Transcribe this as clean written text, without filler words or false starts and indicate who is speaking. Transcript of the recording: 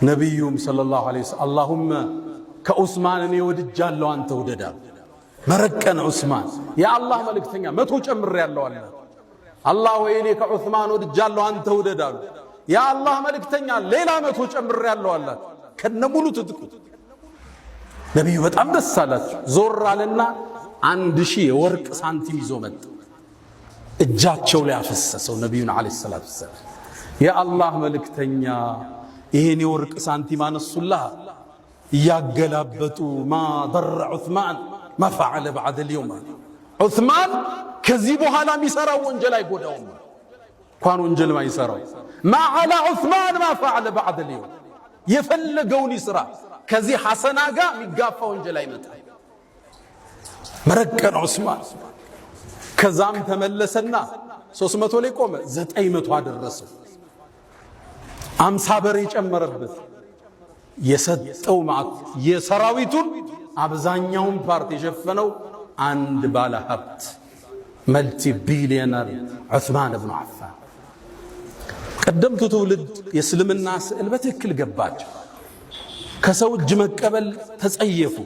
Speaker 1: ነቢዩም ሰለላሁ ዐለይሂ ወሰለም አላሁመ ከዑስማን እኔ ወድጃለሁ አንተ ውደዳ። መረቀነ ዑስማን የአላህ መልእክተኛ 100 ጨምሬያለሁ አለ። አላህ ወይ እኔ ከዑስማን ወድጃለሁ አንተ ውደዳ። የአላህ መልእክተኛ ሌላ 100 ጨምሬያለሁ አለ። ከነሙሉ ትጥቁ ነቢዩ በጣም ደስ አላቸው። ዞር አለና 1000 የወርቅ ሳንቲም ይዞ መጣ። እጃቸው ላይ አፈሰሰው ነቢዩን ዐለይሂ ሰላቱ ወሰላም። የአላህ መልእክተኛ ይሄን የወርቅ ሳንቲም አነሱላህ እያገላበጡ ማ ضر ዑስማን ማ ፈዐለ بعد اليوم ዑስማን ከዚህ በኋላ የሚሰራው ወንጀል አይጎዳውም። እንኳን ወንጀል ማይሰራው ማ على ዑስማን ማ ፈዐለ بعد اليوم የፈለገውን ይስራ ከዚህ ሐሰና ጋር የሚጋፋ ወንጀል አይመጣም። መረቀን ዑስማን ከዛም ተመለሰና 300 ላይ ቆመ 900 አደረሰው። 50 በሬ ጨመረበት። የሰጠው ማለት የሰራዊቱን አብዛኛውን ፓርት የሸፈነው አንድ ባለ ሀብት መልቲ ቢሊዮነር ዑስማን ኢብኑ አፋን። ቀደምቱ ትውልድ የእስልምና ስዕል በትክክል ገባቸው። ከሰው እጅ መቀበል ተጸየፉ።